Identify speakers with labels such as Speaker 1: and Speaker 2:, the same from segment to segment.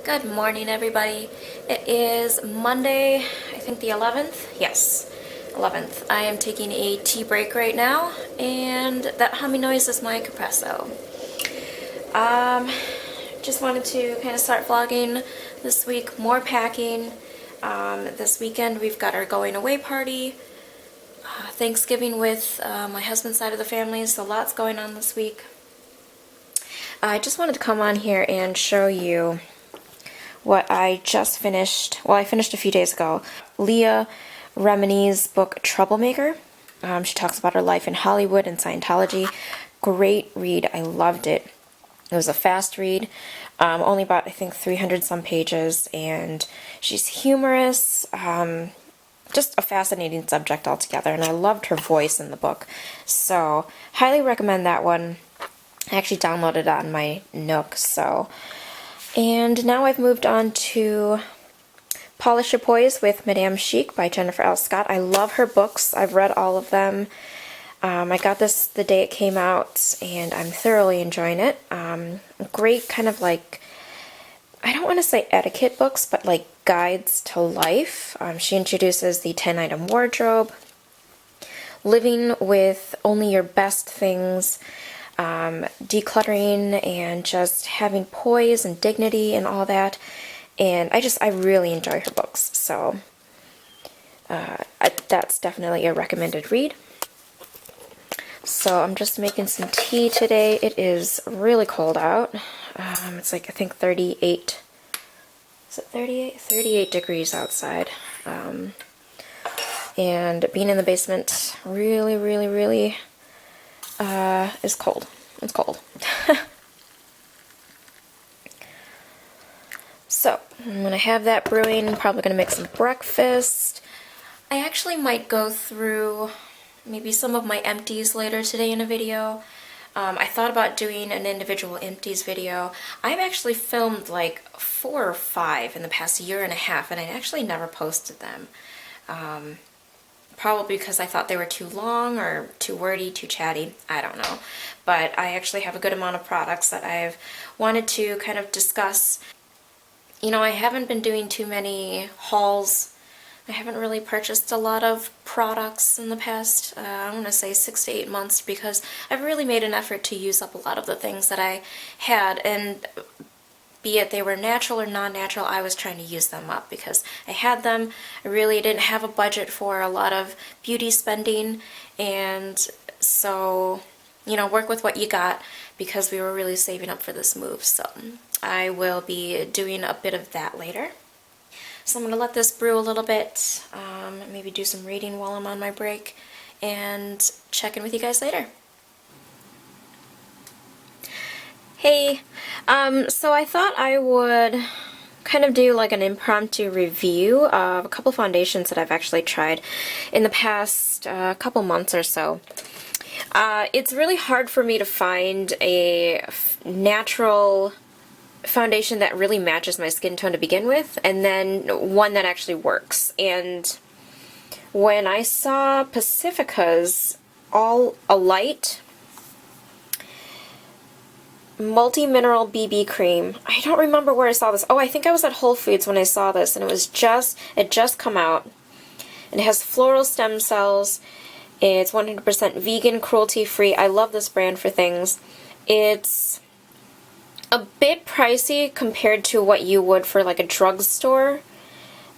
Speaker 1: Good morning, everybody. It is Monday, I think the 11th? Yes, 11th. I am taking a tea break right now, and that humming noise is my compresso. Just wanted to kind of start vlogging this week, more packing. This weekend we've got our going away party, Thanksgiving with my husband's side of the family, so lots going on this week. I just wanted to come on here and show you what I just finished. Well, I finished a few days ago. Leah Remini's book, Troublemaker. She talks about her life in Hollywood and Scientology. Great read. I loved it. It was a fast read. Only about, I think, 300 some pages. And she's humorous. Just a fascinating subject altogether. And I loved her voice in the book. So, highly recommend that one. I actually downloaded it on my Nook, so... And now I've moved on to Polish Your Poise with Madame Chic by Jennifer L. Scott. I love her books. I've read all of them. I got this the day it came out, and I'm thoroughly enjoying it. Great kind of like, I don't want to say etiquette books, but like guides to life. She introduces the 10-item wardrobe, living with only your best things, decluttering and just having poise and dignity and all that. And I really enjoy her books, so that's definitely a recommended read. So I'm just making some tea today. It is really cold out. It's like, I think 38, is it 38? 38 degrees outside. And being in the basement really is cold. It's cold. So, I'm going to have that brewing. I'm probably going to make some breakfast. I actually might go through maybe some of my empties later today in a video. I thought about doing an individual empties video. I've actually filmed like 4 or 5 in the past year and a half, and I actually never posted them. Probably because I thought they were too long or too wordy, too chatty. I don't know. But I actually have a good amount of products that I've wanted to kind of discuss. You know, I haven't been doing too many hauls. I haven't really purchased a lot of products in the past, I want to say 6 to 8 months, because I've really made an effort to use up a lot of the things that I had, and be it they were natural or non-natural, I was trying to use them up because I had them. I really didn't have a budget for a lot of beauty spending, and so, you know, work with what you got because we were really saving up for this move. So I will be doing a bit of that later. So I'm going to let this brew a little bit, maybe do some reading while I'm on my break, and check in with you guys later. Hey, so I thought I would kind of do like an impromptu review of a couple foundations that I've actually tried in the past couple months or so. It's really hard for me to find a natural foundation that really matches my skin tone to begin with, and then one that actually works. And when I saw Pacifica's All Alight Multi-Mineral BB Cream, I don't remember where I saw this. Oh, I think I was at Whole Foods when I saw this, and it just come out. And it has floral stem cells. It's 100% vegan, cruelty-free. I love this brand for things. It's a bit pricey compared to what you would for like a drugstore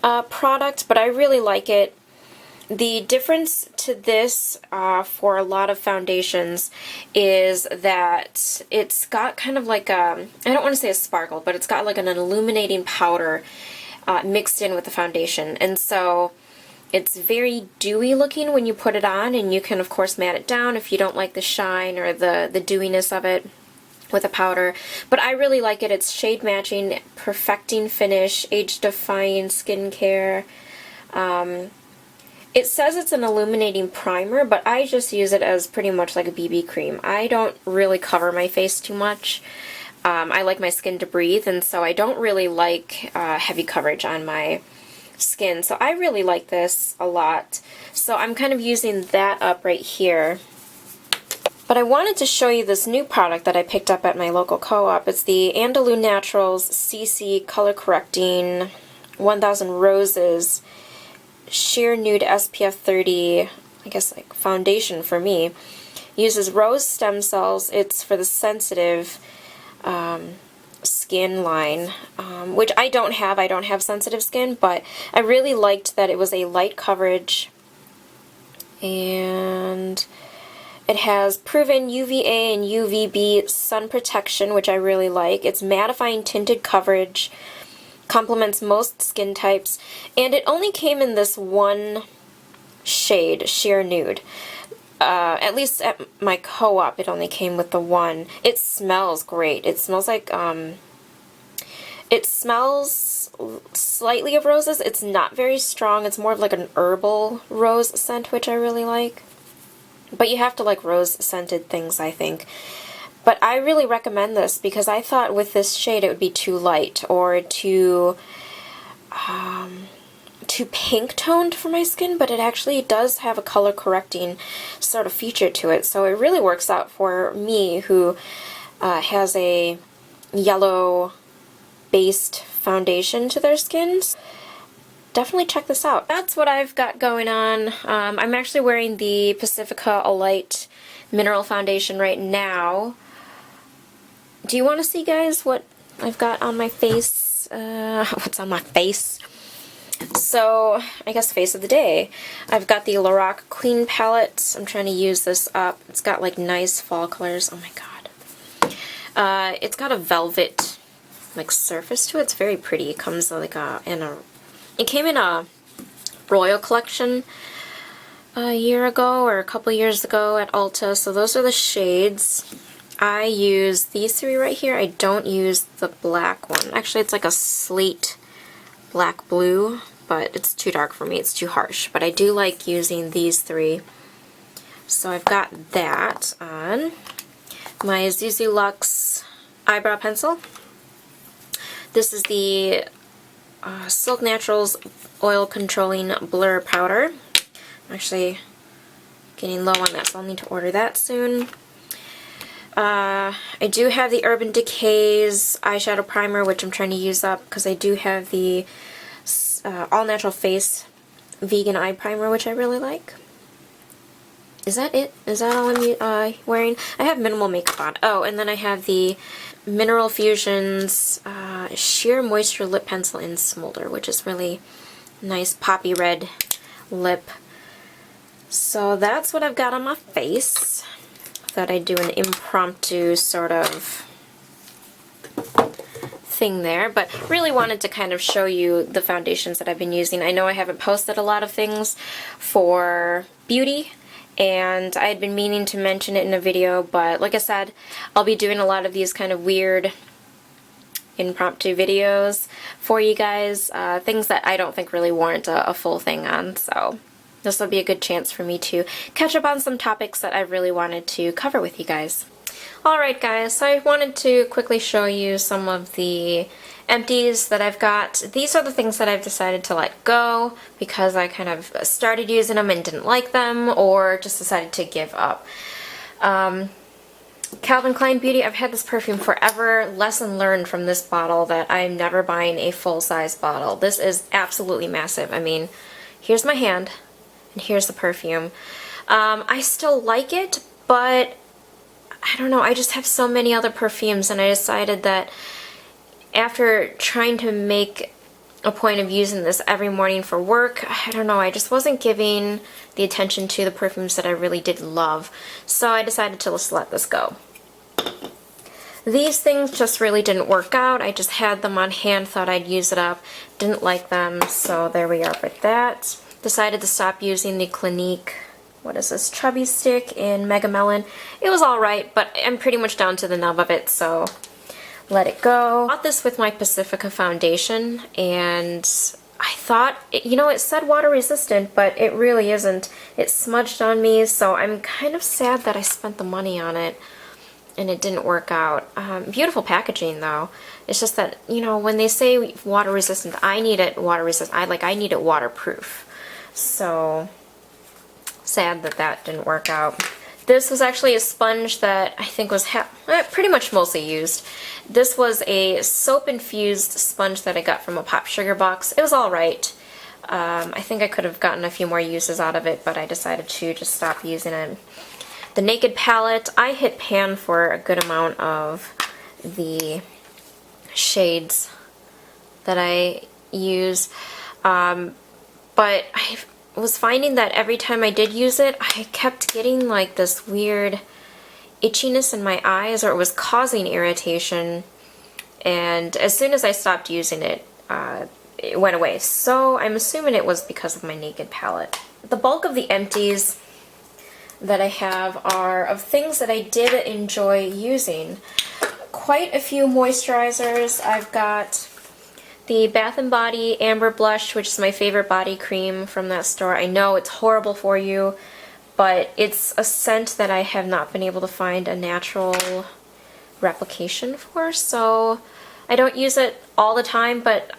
Speaker 1: product, but I really like it. The difference to this for a lot of foundations is that it's got kind of like a, I don't want to say a sparkle, but it's got like an illuminating powder mixed in with the foundation. And so it's very dewy looking when you put it on, and you can of course matte it down if you don't like the shine or the dewiness of it with a powder. But I really like it. It's shade matching, perfecting finish, age defying skincare. It says it's an illuminating primer, but I just use it as pretty much like a BB cream. I don't really cover my face too much. I like my skin to breathe, and so I don't really like heavy coverage on my skin. So I really like this a lot. So I'm kind of using that up right here. But But I wanted to show you this new product that I picked up at my local co-op. It's the Andalou Naturals CC Color Correcting 1000 Roses Sheer Nude SPF 30, I guess like foundation for me. Uses rose stem cells. It's for the sensitive skin line, which I don't have. I don't have sensitive skin, but I really liked that it was a light coverage, and it has proven UVA and UVB sun protection, which I really like. It's mattifying tinted coverage, complements most skin types, and it only came in this one shade, Sheer Nude. At least at my co-op, it only came with the one. It smells great. It smells like, it smells slightly of roses. It's not very strong. It's more of like an herbal rose scent, which I really like. But you have to like rose-scented things, I think. But I really recommend this because I thought with this shade it would be too light or too pink-toned for my skin, but it actually does have a color-correcting sort of feature to it. So it really works out for me who has a yellow-based foundation to their skins. Definitely check this out. That's what I've got going on. I'm actually wearing the Pacifica Alight Mineral Foundation right now. Do you want to see, guys, what I've got on my face? What's on my face? So, I guess face of the day. I've got the Lorac Clean Palette. I'm trying to use this up. It's got like nice fall colors. Oh my god. It's got a velvet like surface to it. It's very pretty. It comes like it came in a Royal Collection a year ago or a couple years ago at Ulta, so those are the shades. I use these three right here. I don't use the black one. Actually, it's like a slate black blue, but it's too dark for me. It's too harsh, but I do like using these three. So I've got that on. My Zuzu Luxe eyebrow pencil. This is the Silk Naturals Oil Controlling Blur Powder. I'm actually getting low on that, so I'll need to order that soon. I do have the Urban Decay's eyeshadow primer, which I'm trying to use up because I do have the All Natural Face Vegan Eye Primer, which I really like. Is that it? Is that all I'm wearing? I have minimal makeup on. Oh, and then I have the Mineral Fusions Sheer Moisture Lip Pencil in Smolder, which is really nice poppy red lip. So that's what I've got on my face. Thought I'd do an impromptu sort of thing there, but really wanted to kind of show you the foundations that I've been using. I know I haven't posted a lot of things for beauty, and I had been meaning to mention it in a video, but like I said, I'll be doing a lot of these kind of weird impromptu videos for you guys, things that I don't think really warrant a full thing on, so this will be a good chance for me to catch up on some topics that I really wanted to cover with you guys. Alright guys, so I wanted to quickly show you some of the empties that I've got. These are the things that I've decided to let go because I kind of started using them and didn't like them, or just decided to give up. Calvin Klein Beauty, I've had this perfume forever. Lesson learned from this bottle that I'm never buying a full-size bottle. This is absolutely massive. I mean, here's my hand, and here's the perfume. I still like it, but I don't know, I just have so many other perfumes, and I decided that after trying to make a point of using this every morning for work, I don't know, I just wasn't giving the attention to the perfumes that I really did love. So I decided to just let this go. These things just really didn't work out. I just had them on hand, thought I'd use it up, didn't like them, so there we are with that. Decided to stop using the Clinique, what is this, Chubby Stick in Mega Melon. It was alright, but I'm pretty much down to the nub of it, so let it go. I bought this with my Pacifica foundation, and I thought, you know, it said water resistant, but it really isn't. It smudged on me, so I'm kind of sad that I spent the money on it and it didn't work out. Beautiful packaging though. It's just that, you know, when they say water resistant, I need it water resistant. I need it waterproof. So sad that that didn't work out. This was actually a sponge that I think was pretty much mostly used. This was a soap-infused sponge that I got from a Pop Sugar box. It was alright. I think I could have gotten a few more uses out of it, but I decided to just stop using it. The Naked palette, I hit pan for a good amount of the shades that I use, but I was finding that every time I did use it, I kept getting like this weird itchiness in my eyes, or it was causing irritation, and as soon as I stopped using it, it went away. So I'm assuming it was because of my Naked palette. The bulk of the empties that I have are of things that I did enjoy using. Quite a few moisturizers. I've got the Bath & Body Amber Blush, which is my favorite body cream from that store. I know it's horrible for you, but it's a scent that I have not been able to find a natural replication for, so I don't use it all the time, but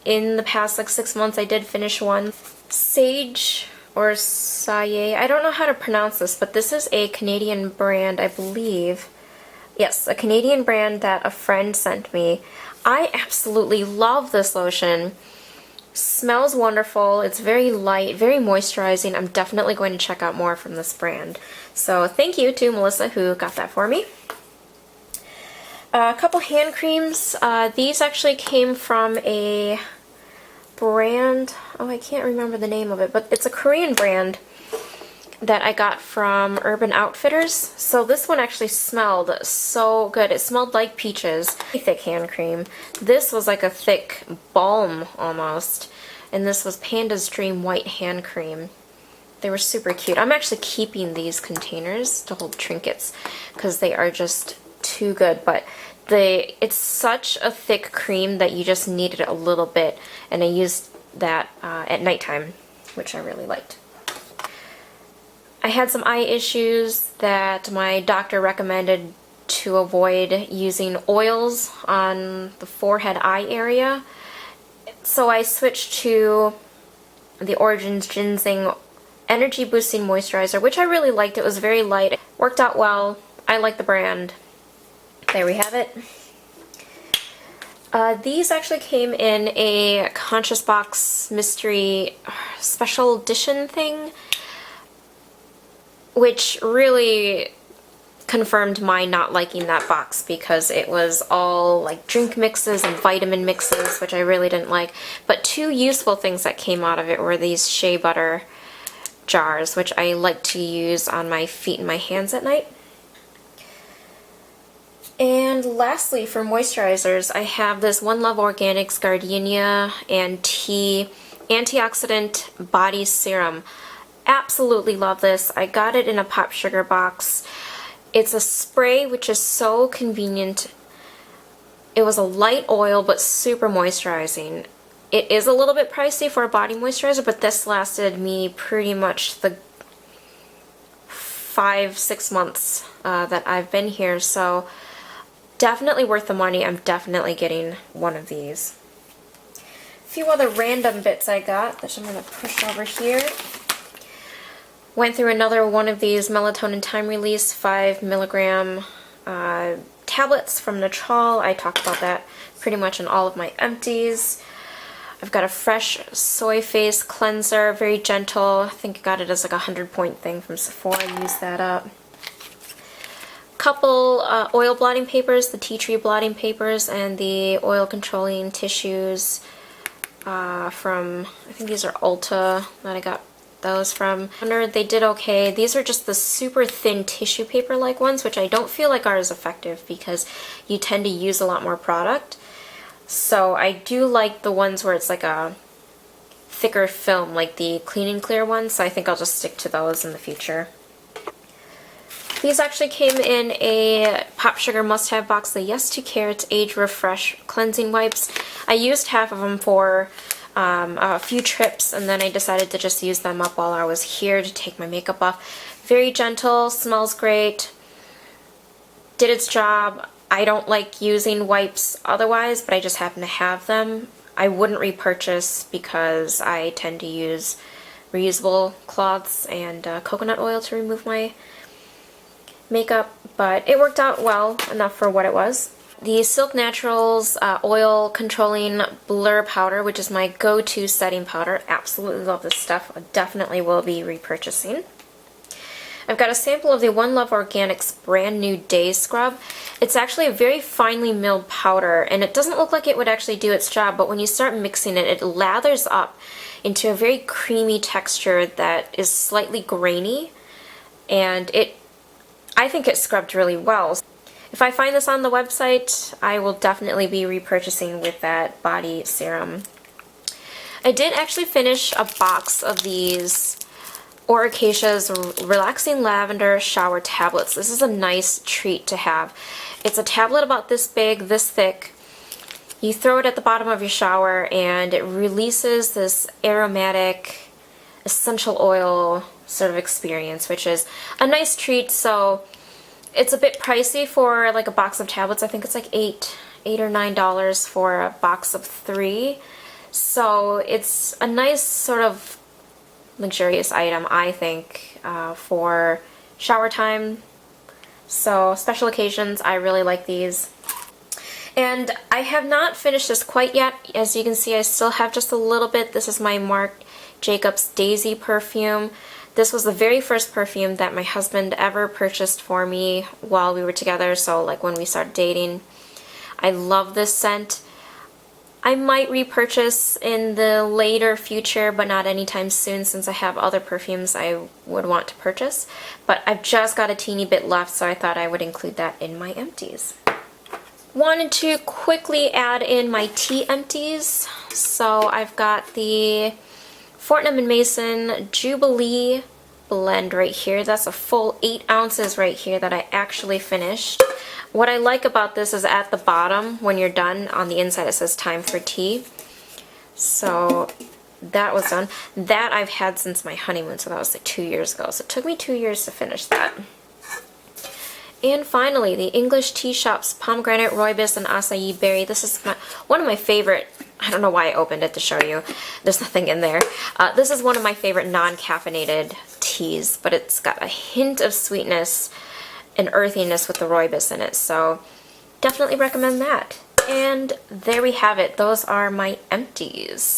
Speaker 1: in the past like 6 months I did finish one. Sage or Saye, I don't know how to pronounce this, but this is a Canadian brand, I believe. Yes, a Canadian brand that a friend sent me. I absolutely love this lotion. Smells wonderful. It's very light, very moisturizing. I'm definitely going to check out more from this brand. So thank you to Melissa who got that for me. A couple hand creams. These actually came from a brand, oh, I can't remember the name of it, but it's a Korean brand that I got from Urban Outfitters. So this one actually smelled so good. It smelled like peaches. A thick hand cream. This was like a thick balm almost. And this was Panda's Dream White Hand Cream. They were super cute. I'm actually keeping these containers to hold trinkets because they are just too good. But it's such a thick cream that you just needed a little bit. And I used that at nighttime, which I really liked. I had some eye issues that my doctor recommended to avoid using oils on the forehead eye area. So I switched to the Origins Ginseng Energy Boosting Moisturizer, which I really liked. It was very light. It worked out well. I like the brand. There we have it. These actually came in a Conscious Box mystery special edition thing, which really confirmed my not liking that box because it was all like drink mixes and vitamin mixes, which I really didn't like. But two useful things that came out of it were these shea butter jars, which I like to use on my feet and my hands at night. And lastly, for moisturizers, I have this One Love Organics Gardenia and Tea Antioxidant Body Serum. Absolutely love this. I got it in a Pop Sugar box. It's a spray which is so convenient. It was a light oil but super moisturizing. It is a little bit pricey for a body moisturizer, but this lasted me pretty much the 5-6 months that I've been here, so definitely worth the money. I'm definitely getting one of these. A few other random bits I got that I'm going to push over here. Went through another one of these melatonin time release 5 milligram tablets from Natral. I talked about that pretty much in all of my empties. I've got a fresh soy face cleanser, very gentle. I think I got it as like a 100-point thing from Sephora. I used that up. Couple oil blotting papers, the tea tree blotting papers, and the oil controlling tissues from, I think these are Ulta that I got those from. They did okay. These are just the super thin tissue paper like ones, which I don't feel like are as effective because you tend to use a lot more product. So I do like the ones where it's like a thicker film, like the Clean and Clear ones, so I think I'll just stick to those in the future. These actually came in a Pop Sugar must-have box, the Yes to Care It's Age Refresh cleansing wipes. I used half of them for a few trips, and then I decided to just use them up while I was here to take my makeup off. Very gentle, smells great, did its job. I don't like using wipes otherwise, but I just happen to have them. I wouldn't repurchase because I tend to use reusable cloths and coconut oil to remove my makeup, but it worked out well enough for what it was. The Silk Naturals Oil Controlling Blur Powder, which is my go-to setting powder. Absolutely love this stuff. I definitely will be repurchasing. I've got a sample of the One Love Organics Brand New Day Scrub. It's actually a very finely milled powder, and it doesn't look like it would actually do its job, but when you start mixing it, it lathers up into a very creamy texture that is slightly grainy, and I think it scrubbed really well. If I find this on the website, I will definitely be repurchasing with that body serum. I did actually finish a box of these Oracacia's Relaxing Lavender Shower Tablets. This is a nice treat to have. It's a tablet about this big, this thick. You throw it at the bottom of your shower and it releases this aromatic essential oil sort of experience, which is a nice treat. So it's a bit pricey for like a box of tablets. I think it's like $8 or $9 for a box of 3. So it's a nice sort of luxurious item, I think, for shower time. So special occasions, I really like these. And I have not finished this quite yet. As you can see, I still have just a little bit. This is my Marc Jacobs Daisy perfume. This was the very first perfume that my husband ever purchased for me while we were together, so like when we started dating. I love this scent. I might repurchase in the later future, but not anytime soon since I have other perfumes I would want to purchase. But I've just got a teeny bit left, so I thought I would include that in my empties. Wanted to quickly add in my tea empties. So I've got the Fortnum & Mason Jubilee blend right here. That's a full 8 ounces right here that I actually finished. What I like about this is at the bottom, when you're done, on the inside it says time for tea. So that was done. That I've had since my honeymoon, so that was like 2 years ago. So it took me 2 years to finish that. And finally, the English Tea Shop's Pomegranate, Rooibos, and Acai Berry. This is one of my favorite. I don't know why I opened it to show you. There's nothing in there. This is one of my favorite non-caffeinated teas, but it's got a hint of sweetness and earthiness with the rooibos in it, so definitely recommend that. And there we have it. Those are my empties.